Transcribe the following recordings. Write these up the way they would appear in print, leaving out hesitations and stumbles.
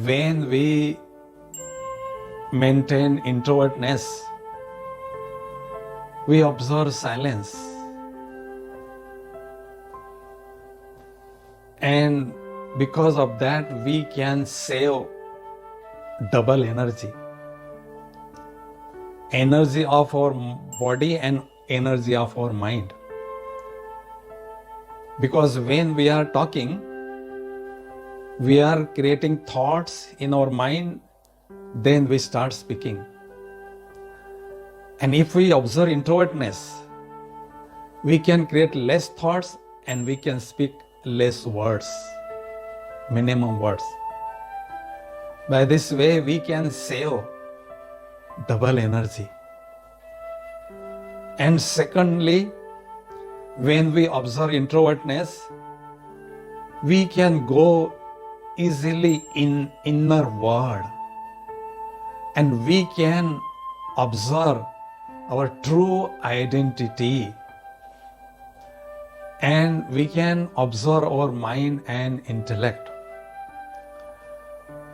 When we maintain introvertness, we observe silence. And because of that, we can save double energy. Energy of our body and energy of our mind. Because when we are talking, we are creating thoughts in our mind, then we start speaking. And if we observe introvertness, we can create less thoughts and we can speak less words, minimum words. By this way, we can save double energy. And secondly, when we observe introvertness, we can go easily in inner world and we can observe our true identity and we can observe our mind and intellect.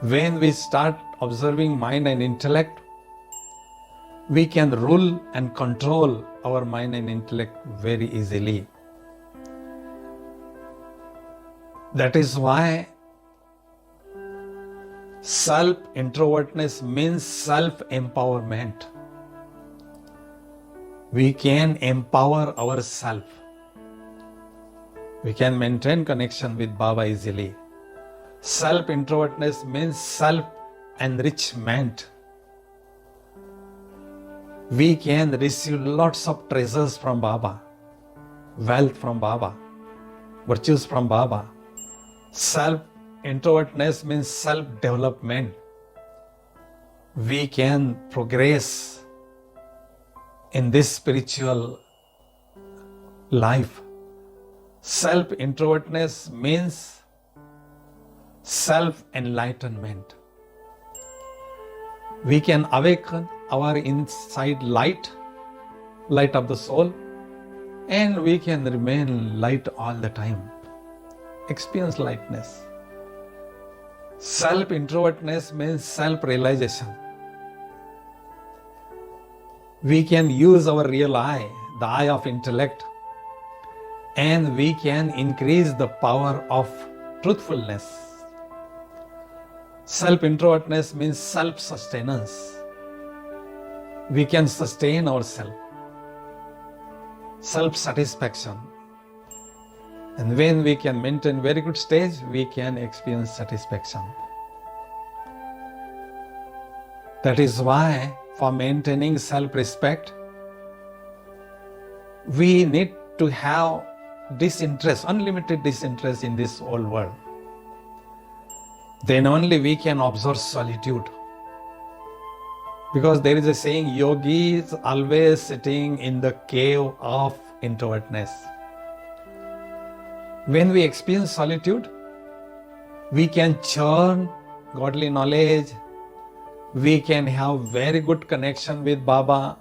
When we start observing mind and intellect, we can rule and control our mind and intellect very easily. That is why self-introvertness means self-empowerment. We can empower ourselves. We can maintain connection with Baba easily. Self-introvertness means self-enrichment. We can receive lots of treasures from Baba, wealth from Baba, virtues from Baba. Self-introvertness means self-development. We can progress in this spiritual life. Self-introvertness means self-enlightenment. We can awaken our inside light of the soul, and we can remain light all the time. Experience lightness. Self-introvertness means self-realization. We can use our real eye, the eye of intellect, and we can increase the power of truthfulness. Self-introvertness means self-sustenance. We can sustain ourselves. Self-satisfaction. And when we can maintain very good stage, we can experience satisfaction. That is why for maintaining self-respect, we need to have disinterest, unlimited disinterest in this whole world. Then only we can observe solitude. Because there is a saying, yogi is always sitting in the cave of introvertness. When we experience solitude, we can churn godly knowledge, we can have very good connection with Baba,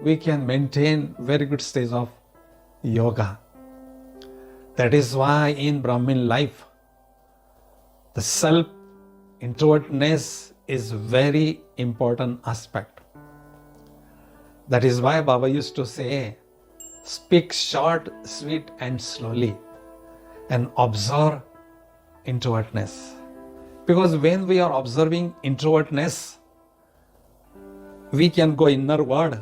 we can maintain very good stage of yoga. That is why in Brahmin life, the self-introvertness is very important aspect. That is why Baba used to say, speak short, sweet and slowly and observe introvertness. Because when we are observing introvertness, we can go inner world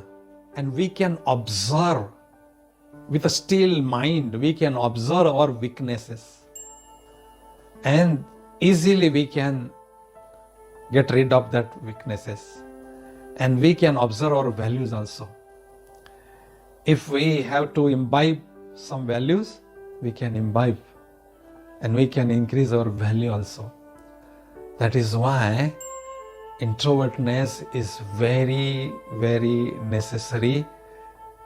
and we can observe with a still mind, we can observe our weaknesses and easily we can get rid of that weaknesses and we can observe our values also. If we have to imbibe some values, we can imbibe and we can increase our value also. That is why introvertness is very, very necessary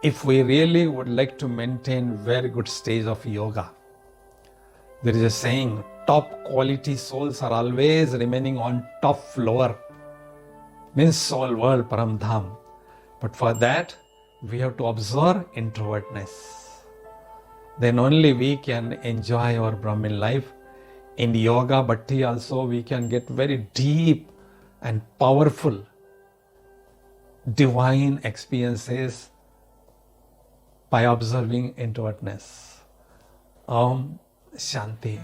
if we really would like to maintain very good stage of yoga. There is a saying, top quality souls are always remaining on top floor. Means soul world, Param Dham. But for that, we have to observe introvertness. Then only we can enjoy our Brahmin life. In yoga bhakti also we can get very deep and powerful divine experiences by observing introvertness. Om Shanti.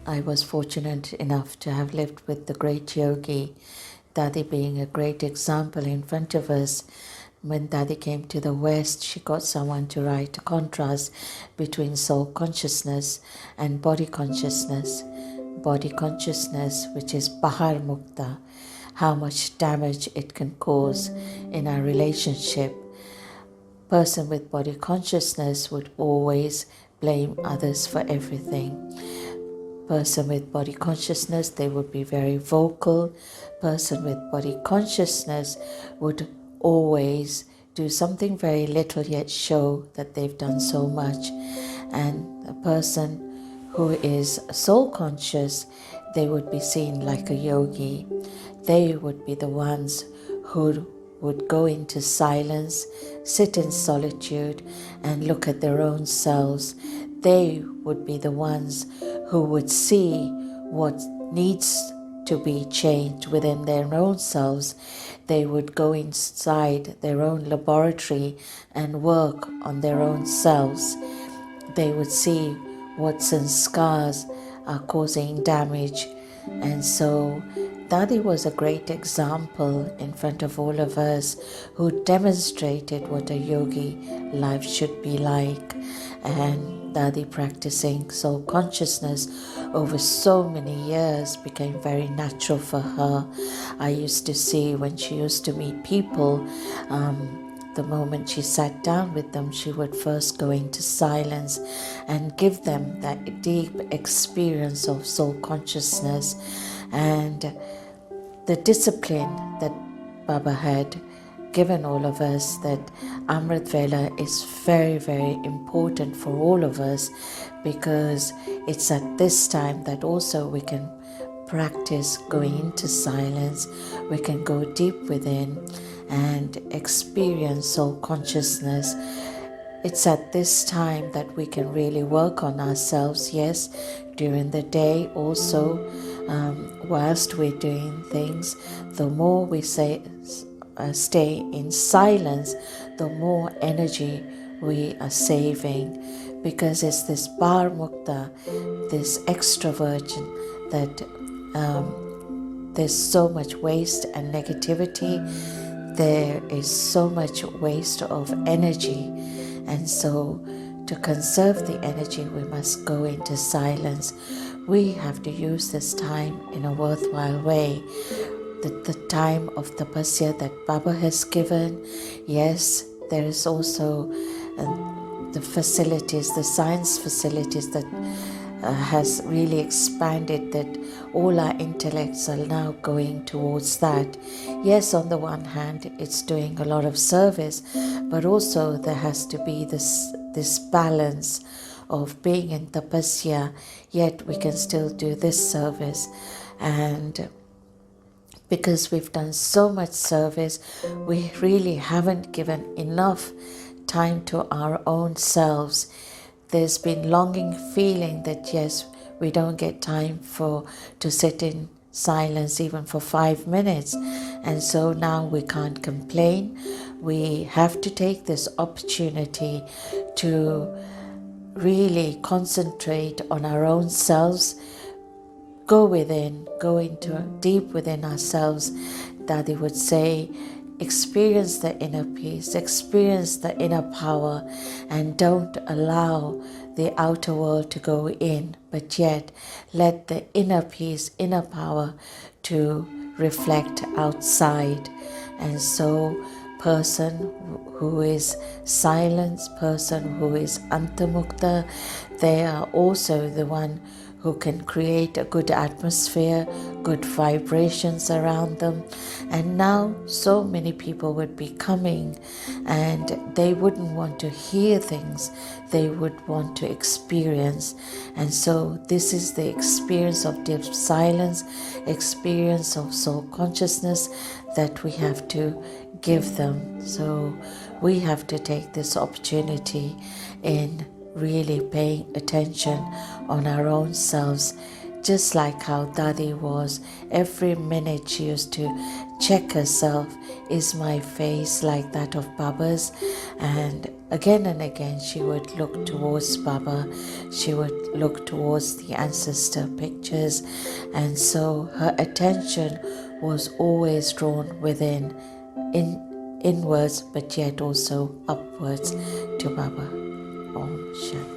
I was fortunate enough to have lived with the great yogi, Dadi being a great example in front of us. When Dadi came to the West, she got someone to write a contrast between soul consciousness and body consciousness. Body consciousness, which is Bahar Mukta, how much damage it can cause in our relationship. Person with body consciousness would always blame others for everything. Person with body consciousness, they would be very vocal. Person with body consciousness would always do something very little yet show that they've done so much. And a person who is soul conscious, they would be seen like a yogi. They would be the ones who would go into silence, sit in solitude, and look at their own selves. They would be the ones who would see what needs to be changed within their own selves. They would go inside their own laboratory and work on their own selves. They would see what sanskars are causing damage. And so Dadi was a great example in front of all of us who demonstrated what a yogi life should be like. And Dadi practicing soul consciousness over so many years became very natural for her. I used to see when she used to meet people, the moment she sat down with them, she would first go into silence and give them that deep experience of soul consciousness. And the discipline that Baba had given all of us, that Amrit Vela is very, very important for all of us, because it's at this time that also we can practice going into silence, we can go deep within and experience soul consciousness. It's at this time that we can really work on ourselves, yes, during the day also, whilst we're doing things. The more we stay in silence, the more energy we are saving, because it's this bar mukta, this extroversion, that there's so much waste and negativity. There is so much waste of energy. And so to conserve the energy, we must go into silence. We have to use this time in a worthwhile way. The time of tapasya that Baba has given, yes, there is also the facilities, the science facilities that has really expanded, that all our intellects are now going towards that. Yes, on the one hand, it's doing a lot of service, but also there has to be this balance of being in tapasya, yet we can still do this service. And because we've done so much service, we really haven't given enough time to our own selves. There's been longing feeling that yes, we don't get time to sit in silence even for 5 minutes, and so now we can't complain. We have to take this opportunity to really concentrate on our own selves, go within, go into deep within ourselves. Dadi would say, experience the inner peace, experience the inner power, and don't allow the outer world to go in, but yet let the inner peace, inner power to reflect outside. And so person who is silence, person who is antamukta, they are also the one who can create a good atmosphere, good vibrations around them. And now so many people would be coming and they wouldn't want to hear things, they would want to experience. And so this is the experience of deep silence, experience of soul consciousness that we have to give them. So we have to take this opportunity in really paying attention on our own selves, just like how Dadi was. Every minute she used to check herself, is my face like that of Baba's? And again she would look towards Baba, she would look towards the ancestor pictures, and so her attention was always drawn within, inwards, but yet also upwards to Baba. Om Shanti.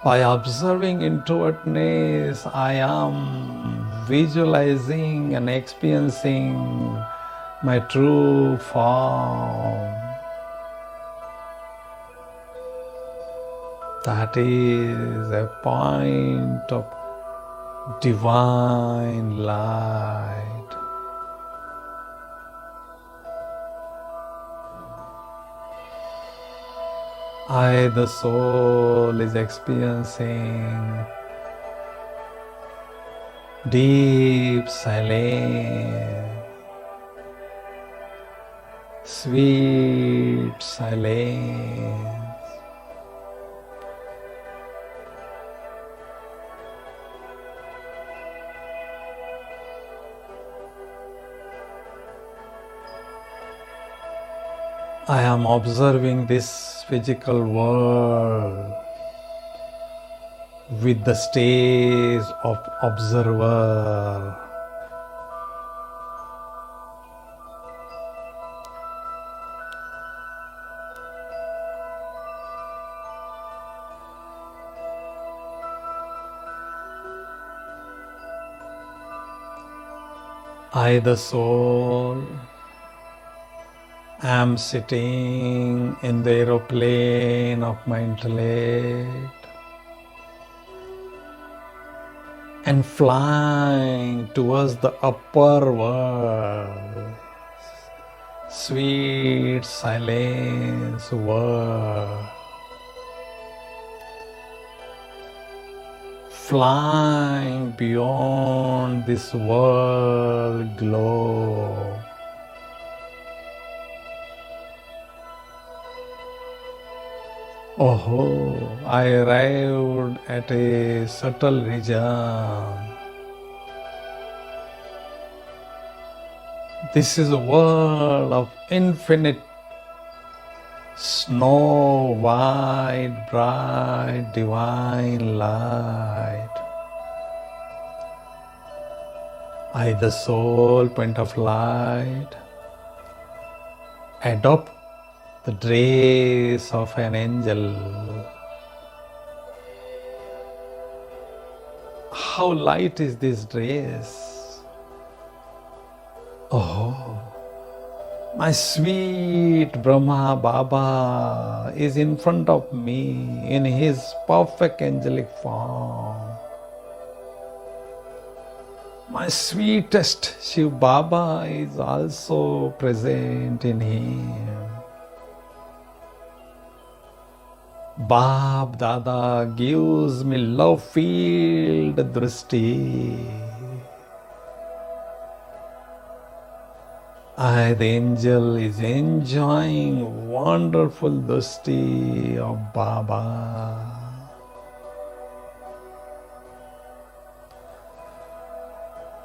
By observing introvertness, I am visualizing and experiencing my true form. That is a point of divine light. I, the soul, is experiencing deep silence, sweet silence. I am observing this physical world with the stage of observer. I, the soul, am sitting in the aeroplane of my intellect and flying towards the upper world, sweet silence world, flying beyond this world globe. Oh, I arrived at a subtle region. This is a world of infinite snow white, bright, divine light. I, the sole point of light, adopt the dress of an angel. How light is this dress? Oh, my sweet Brahma Baba is in front of me in his perfect angelic form. My sweetest Shiv Baba is also present in him. Bab Dada gives me love-filled drishti. I, the angel, is enjoying wonderful drishti of Baba.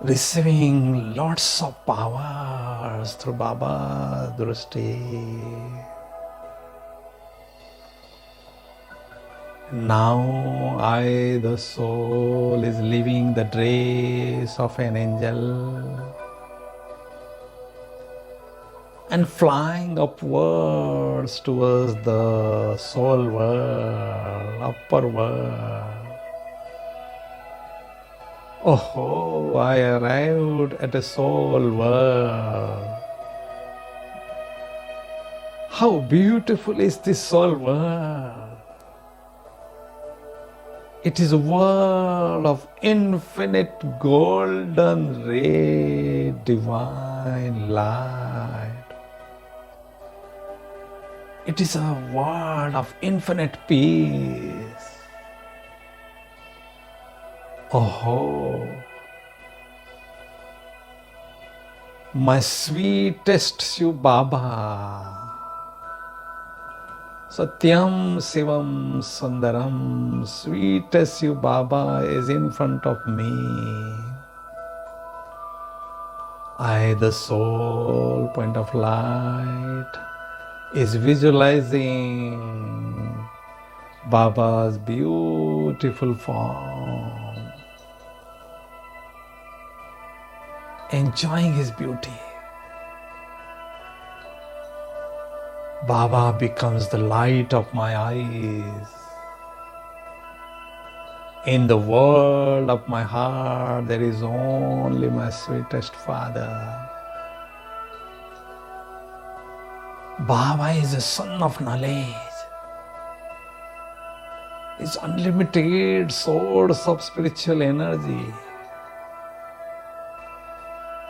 Receiving lots of powers through Baba's drishti. Now I, the soul, is living the dress of an angel and flying upwards towards the soul world, upper world. Oh, I arrived at a soul world. How beautiful is this soul world! It is a world of infinite golden ray, divine light. It is a world of infinite peace. Oh, my sweetest Shiv Baba, Satyam Sivam Sundaram, sweetest Shiv Baba is in front of me. I, the sole point of light, is visualizing Baba's beautiful form, enjoying his beauty. Baba becomes the light of my eyes. In the world of my heart, there is only my sweetest Father. Baba is the sun of knowledge. It's unlimited source of spiritual energy.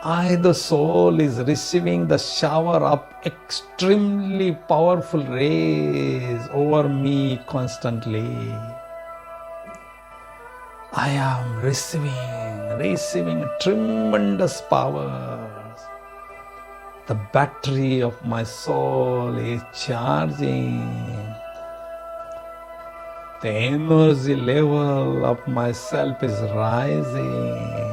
I, the soul, is receiving the shower of extremely powerful rays over me constantly. I am receiving tremendous powers. The battery of my soul is charging. The energy level of myself is rising.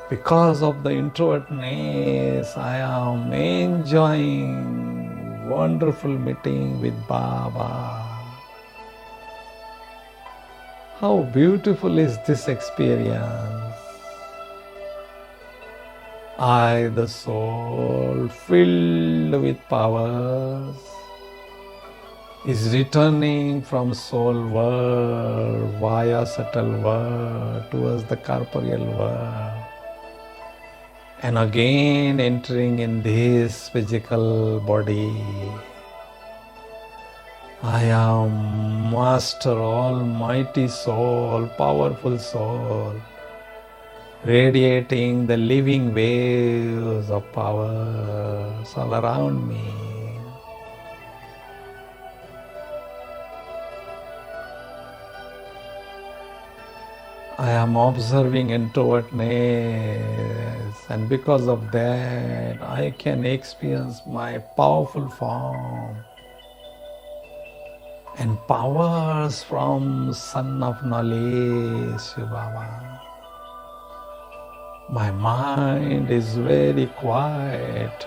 Because of the introvertness, I am enjoying wonderful meeting with Baba. How beautiful is this experience? I, the soul, filled with powers, is returning from soul world via subtle world towards the corporeal world, and again entering in this physical body. I am Master, Almighty Soul, powerful Soul, radiating the living waves of powers all around me. I am observing introvertness, and because of that, I can experience my powerful form and powers from Son of Knowledge, Shiv Baba. My mind is very quiet,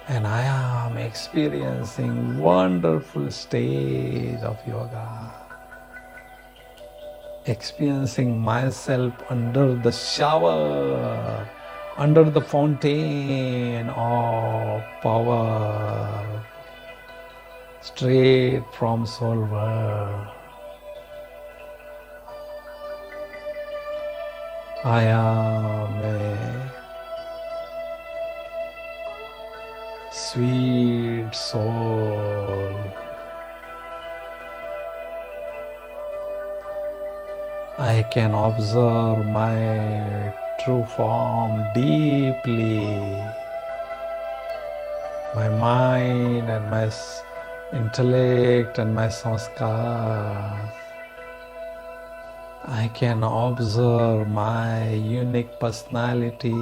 and I am experiencing wonderful stage of yoga. Experiencing myself under the shower, under the fountain of power, straight from soul world. I am a sweet soul. I can observe my true form deeply. My mind and my intellect and my sanskar. I can observe my unique personality.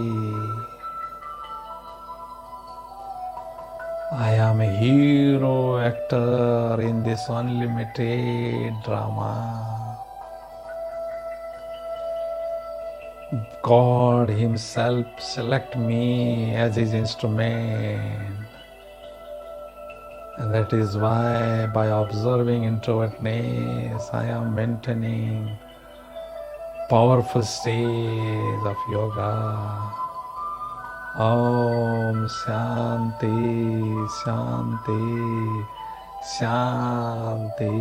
I am a hero actor in this unlimited drama. God Himself select me as His instrument. And that is why by observing introvertness, I am maintaining powerful state of yoga. Om Shanti, Shanti, Shanti.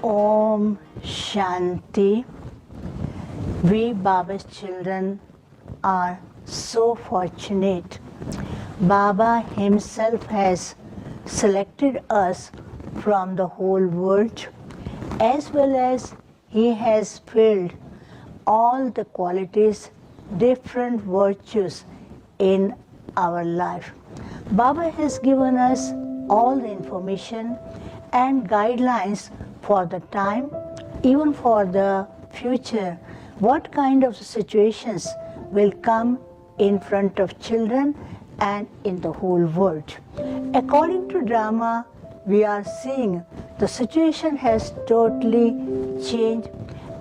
Om Shanti. We Baba's children are so fortunate. Baba himself has selected us from the whole world, as well as he has filled all the qualities, different virtues in our life. Baba has given us all the information and guidelines for the time, even for the future, what kind of situations will come in front of children and in the whole world. According to drama, we are seeing the situation has totally changed,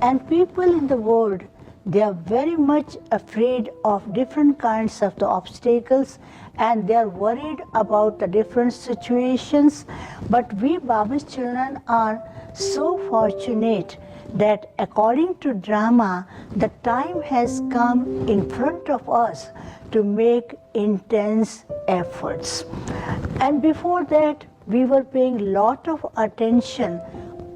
and people in the world, they are very much afraid of different kinds of the obstacles, and they are worried about the different situations. But we Baba's children are so fortunate that according to drama, the time has come in front of us to make intense efforts. And before that, we were paying lot of attention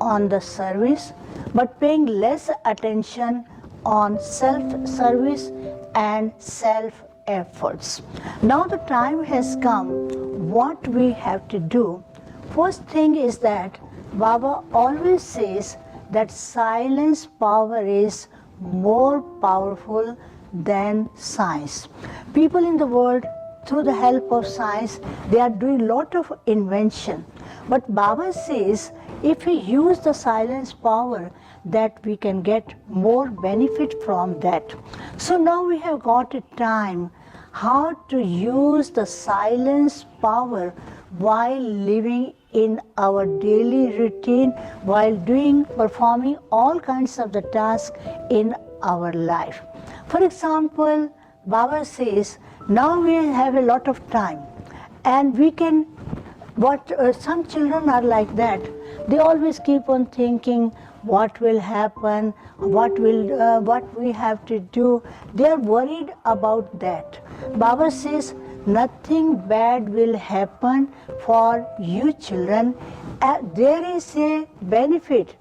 on the service, but paying less attention on self-service and self-efforts. Now the time has come, what we have to do. First thing is that Baba always says that silence power is more powerful than science. People in the world, through the help of science, they are doing a lot of invention. But Baba says, if we use the silence power, that we can get more benefit from that. So now we have got a time how to use the silence power while living in our daily routine, while performing all kinds of the tasks in our life. For example, Baba says, now we have a lot of time and we can, some children are like that, they always keep on thinking what will happen, what we have to do. They are worried about that. Baba says, nothing bad will happen for you children. There is a benefit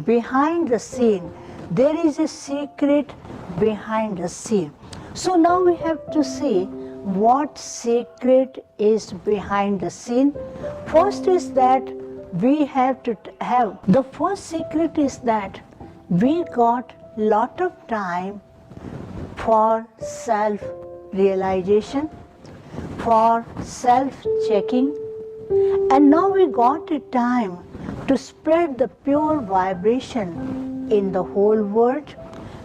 behind the scene. There is a secret behind the scene. So now we have to see what secret is behind the scene.St is that we have to have, the first secret is that we got lot of time for self-realization, for self-checking, and now we got a time to spread the pure vibration in the whole world.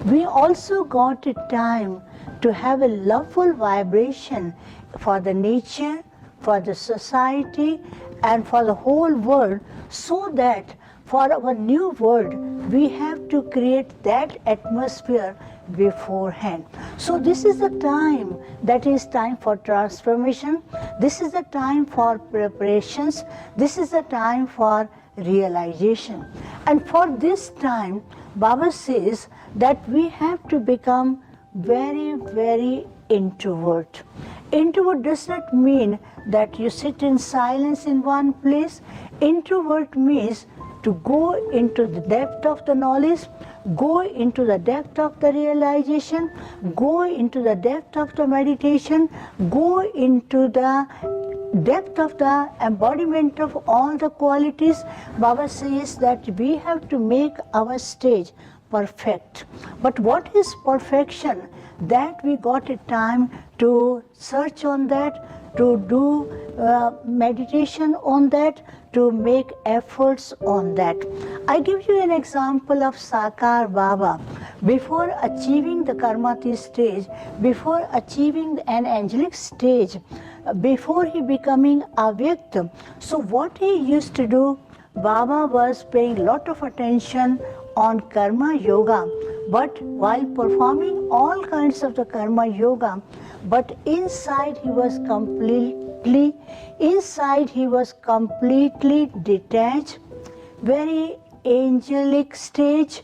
We also got a time to have a loveful vibration for the nature, for the society, and for the whole world, so that for our new world, we have to create that atmosphere beforehand. So this is the time, that is time for transformation. This is the time for preparations. This is the time for realization. And for this time, Baba says that we have to become very, very introvert. Introvert does not mean that you sit in silence in one place. Introvert means to go into the depth of the knowledge, go into the depth of the realization, go into the depth of the meditation, go into the depth of the embodiment of all the qualities. Baba says that we have to make our stage perfect. But what is perfection? That we got a time to search on that, to do meditation on that, to make efforts on that. I give you an example of Sakar Baba. Before achieving the Karmati stage, before achieving an angelic stage, before he becoming Avyakt, so what he used to do, Baba was paying a lot of attention on karma yoga, but while performing all kinds of the karma yoga, but inside he was completely detached, very angelic stage,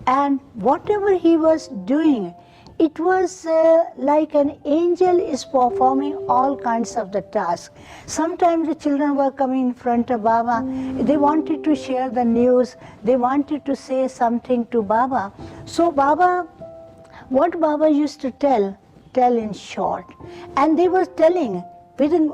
and whatever he was doing, it was like an angel is performing all kinds of the tasks. Sometimes the children were coming in front of Baba, they wanted to share the news, they wanted to say something to Baba. So Baba, what Baba used to tell in short. And they were telling within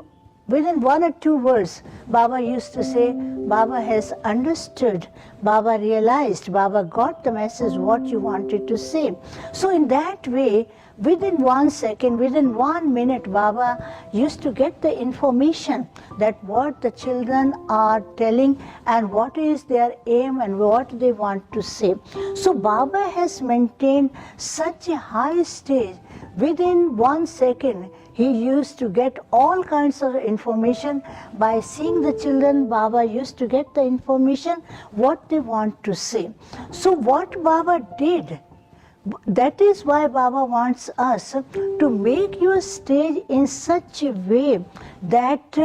1 or 2 words, Baba used to say, Baba has understood, Baba realized, Baba got the message what you wanted to say. So in that way, within 1 second, within 1 minute, Baba used to get the information that what the children are telling and what is their aim and what they want to say. So Baba has maintained such a high stage. Within 1 second, he used to get all kinds of information. By seeing the children, Baba used to get the information what they want to say. So what Baba did, that is why Baba wants us to make your stage in such a way that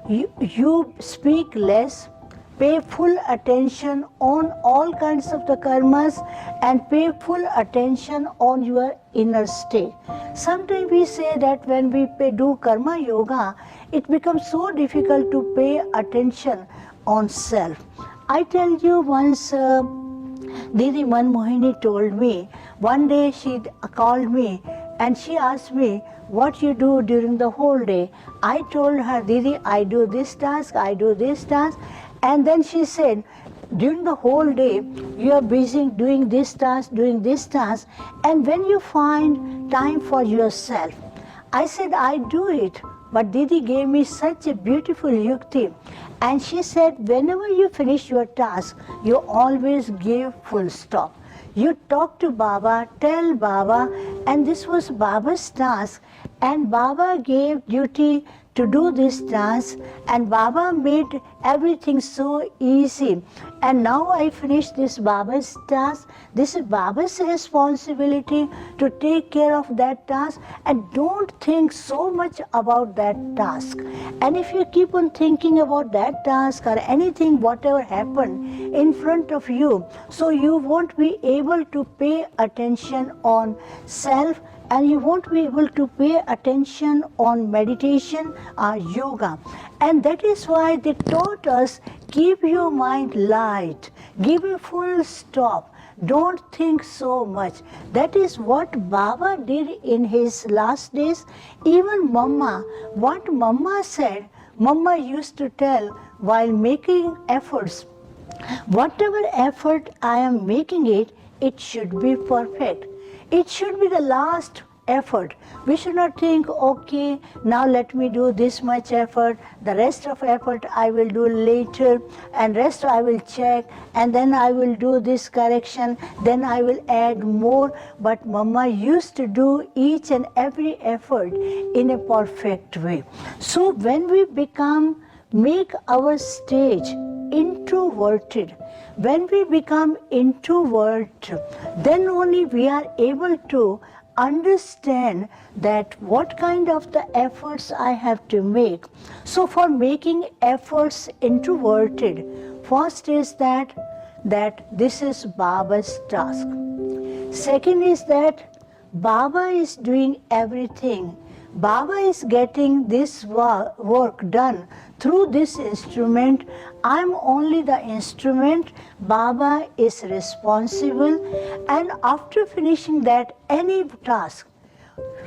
you speak less, pay full attention on all kinds of the karmas, and pay full attention on your inner state. Sometimes we say that when we do karma yoga, it becomes so difficult to pay attention on self. I tell you once, Didi Manmohini told me, one day she called me and she asked me, what you do during the whole day? I told her, Didi, I do this task, I do this task. And then she said, during the whole day you are busy doing this task, and when you find time for yourself. I said, I do it, but Didi gave me such a beautiful yukti, and she said, whenever you finish your task, you always give full stop. You talk to Baba, tell Baba, and this was Baba's task, and Baba gave duty to do this task, and Baba made everything so easy. And now I finished this Baba's task. This is Baba's responsibility to take care of that task, and don't think so much about that task. And if you keep on thinking about that task or anything, whatever happened in front of you, so you won't be able to pay attention on self, and you won't be able to pay attention on meditation or yoga. And that is why they taught us, keep your mind light, give a full stop, don't think so much. That is what Baba did in his last days. Even Mama, what Mama said, Mama used to tell while making efforts, whatever effort I am making it should be perfect. It should be the last effort. We should not think, okay, now let me do this much effort, the rest of effort I will do later, and rest I will check, and then I will do this correction, then I will add more. But Mama used to do each and every effort in a perfect way. So when we make our stage introverted, when we become introvert, then only we are able to understand that what kind of the efforts I have to make. So for making efforts introverted, first is that this is Baba's task. Second is that Baba is doing everything. Baba is getting this work done through this instrument. I'm only the instrument. Baba is responsible. And after finishing that, any task,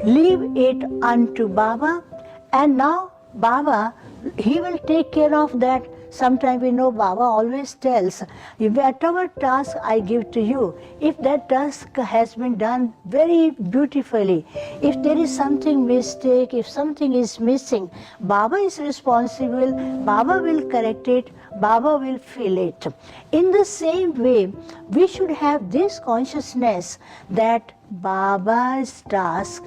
leave it unto Baba. And now Baba, he will take care of that. Sometimes we know Baba always tells, whatever task I give to you, if that task has been done very beautifully, if there is something mistake, if something is missing, Baba is responsible, Baba will correct it, Baba will fill it. In the same way, we should have this consciousness that Baba's task,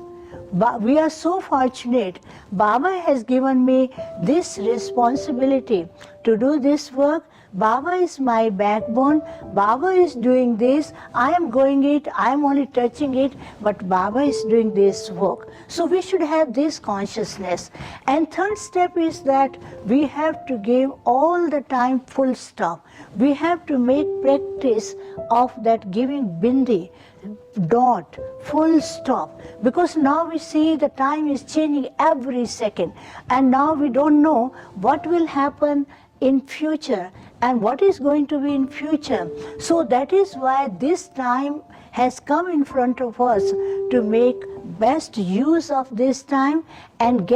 we are so fortunate. Baba has given me this responsibility to do this work. Baba is my backbone. Baba is doing this. I am going it. I am only touching it. But Baba is doing this work. So we should have this consciousness. And third step is that we have to give all the time full stop. We have to make practice of that giving bindi, dot, full stop, because now we see the time is changing every second, and now we don't know what will happen in future and what is going to be in future. So that is why this time has come in front of us to make best use of this time and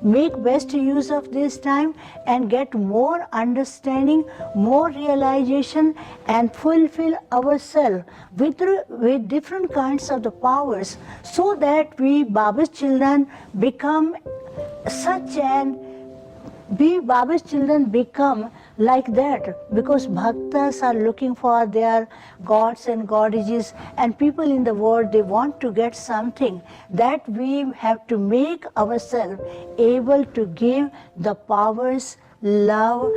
make best use of this time and get more understanding, more realization, and fulfill ourselves with different kinds of the powers, so that we Baba's children become Baba's children become like that, because bhaktas are looking for their gods and goddesses, and people in the world, they want to get something, that we have to make ourselves able to give the powers, love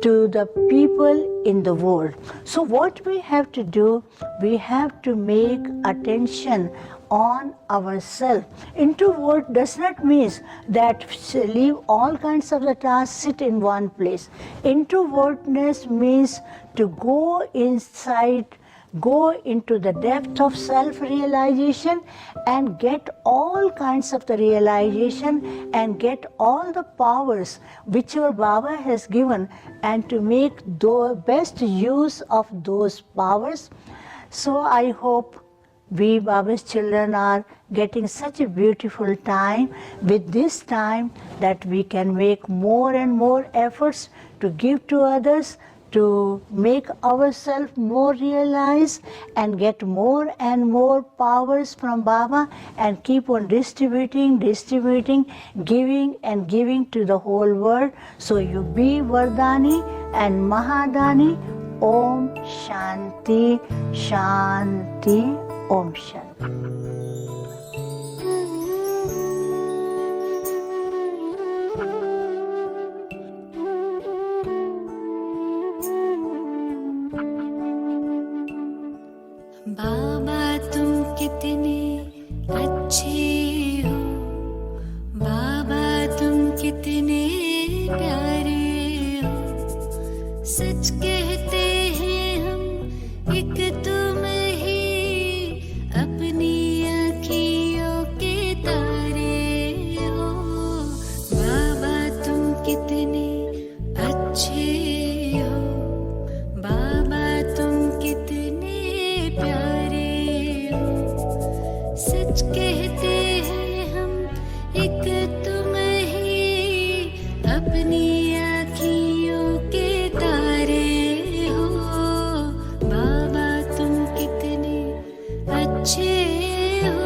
to the people in the world. So what we have to do, we have to make attention on ourselves. Introvert does not mean that leave all kinds of the tasks, sit in one place. Introvertness means to go inside, go into the depth of self-realization and get all kinds of the realization and get all the powers whichever Baba has given, and to make the best use of those powers. So I hope we Baba's children are getting such a beautiful time with this time, that we can make more and more efforts to give to others, to make ourselves more realized and get more and more powers from Baba and keep on distributing, giving and giving to the whole world. So you be Vardani and Mahadani. Om Shanti, Shanti, Om Shanti. बाबा तुम कितने अच्छे हो, बाबा तुम कितने प्यारे हो, सच कहते हैं हम एक तुम ही अपनी आँखियों के तारे हो, बाबा तुम कितने अच्छे हो, बाबा तुम कितने प्यारे हो, सच कहते हैं हम एक तुम ही अपनी आँखियों के तारे हो, बाबा तुम कितने अच्छे हो।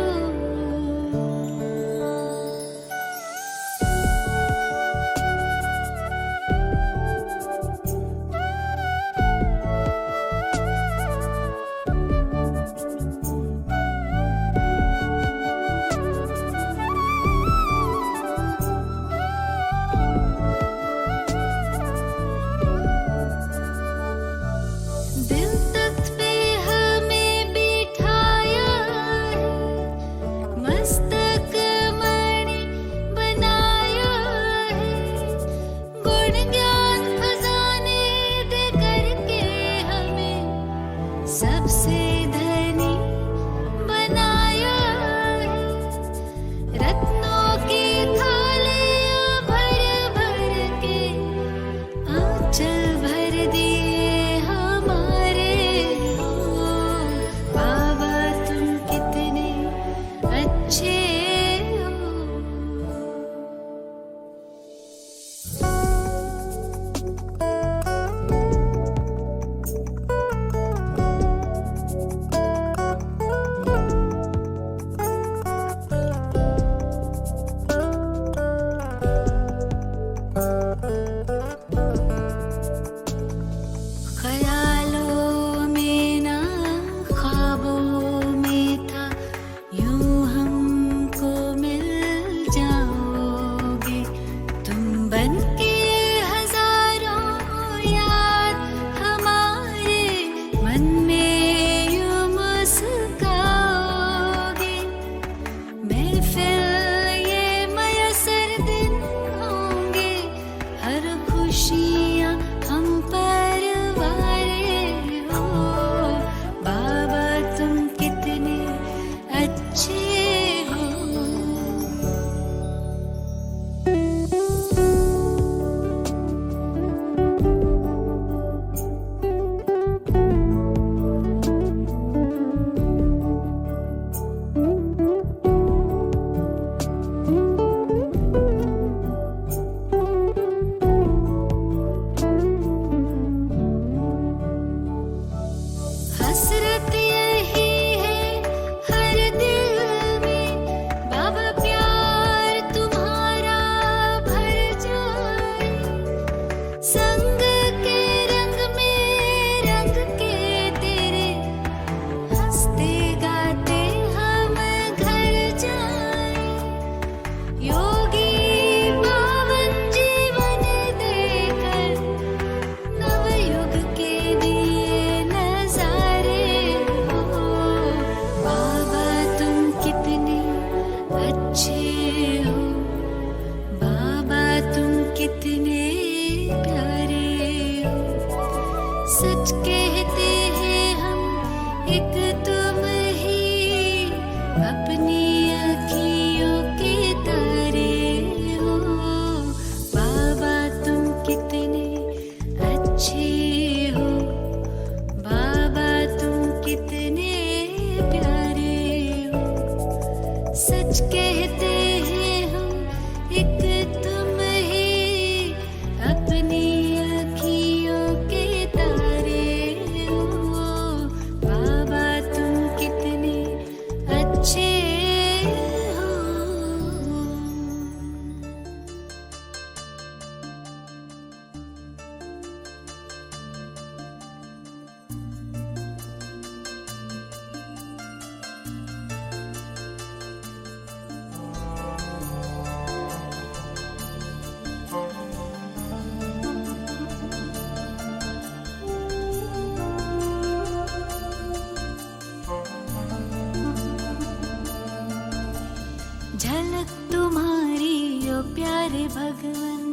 झलक तुम्हारी ओ प्यारे भगवन,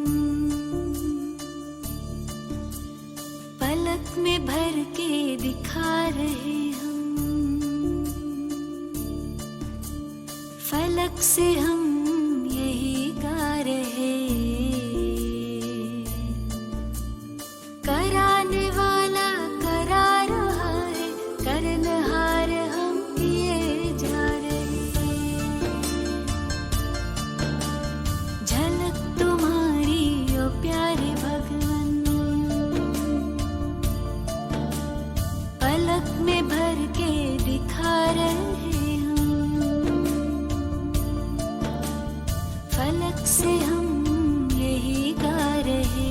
पलक में भर के दिखा रहे हम, फलक से हम यही गा रहे। कराने वाला करा रहा है, करनहार हम किए जा रहे। झलक तुम्हारी ओ प्यारे भगवन, पलक में भर के दिखा रहे हम, फलक से हम यही गा रहे।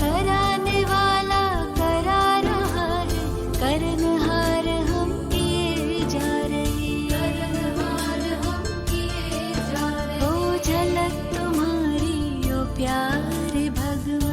कराने वाला करा रहा है, करनहार हम किए जा रहे। करनहार हम किए जा रहे। ओ झलक तुम्हारी ओ प्यारे भगवन।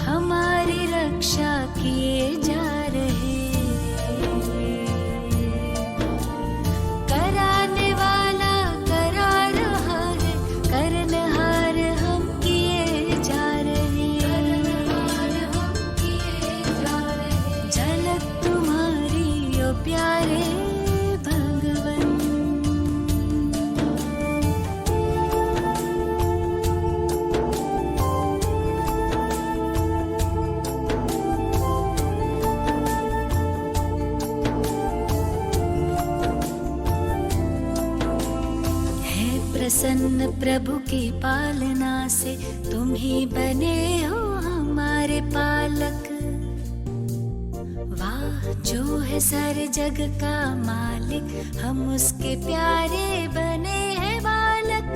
हमारी रक्षा किए जा रहे। कराने वाला करा रहा है, करनहार हम किए जा रहे। करनहार हम किए जा रहे। झलक तुम्हारी ओ प्यारे भगवन। प्रसन्न प्रभु की पालना से तुम ही बने हो हमारे पालक। वाह जो है सारे जग का मालिक, हम उसके प्यारे बने हैं बालक।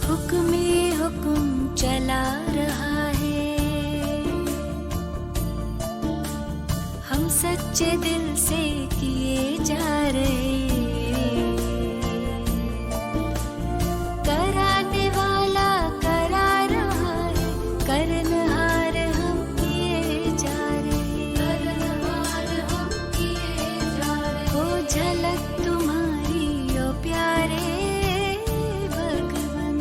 हुक्म ही हुक्म चला रहा है, हम सच्चे दिल से किए जा रहे। कराने वाला करा रहा है, करनहार हम किए जा रहे। करनहार हम किए जा रहे। ओ झलक तुम्हारी ओ प्यारे भगवन।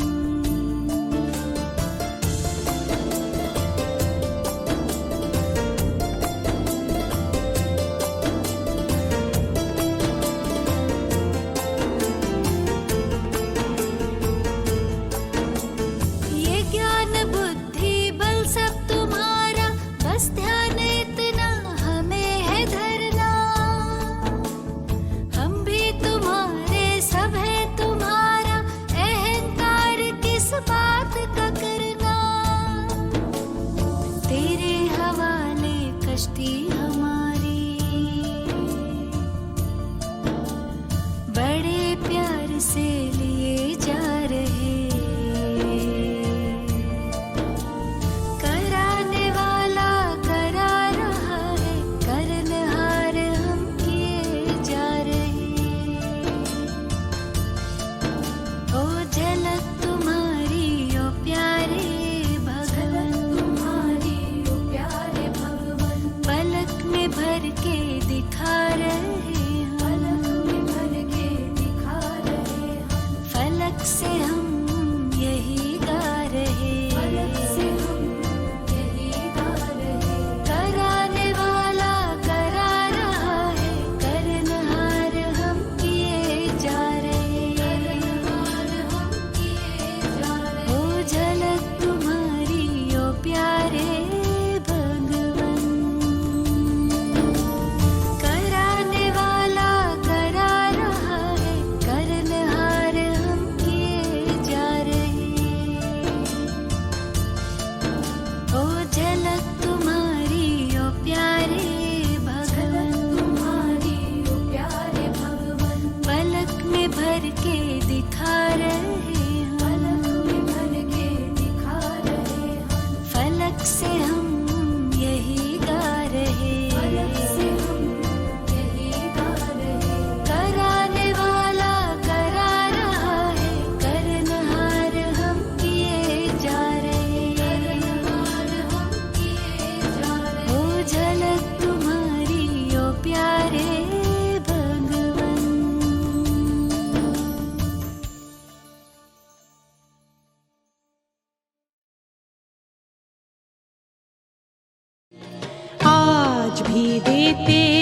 कश्ती हमारी बड़े प्यार से लिए जा रहे। कराने वाला करा रहा है, करनहार हम किए जा रहे। ओ झलक तुम्हारी ओ प्यारे भगवन। तुम्हारी ओ प्यारे भगवन। पलक में भर के दिखा रहे। पलक में भर के दिखा रहे। फलक से हम यही गा रहे। फलक से हम यही गा रहे। कराने वाला करा रहा है, करनहार हम किए जा रहे। करनहार दिखा रहे हम, फलक से हम यही गा रहे, कराने वाला करा रहा है, करनहार हम किए जा रहे, ओ झलक तुम्हारी ओ प्यारे भगवन। आज भी देते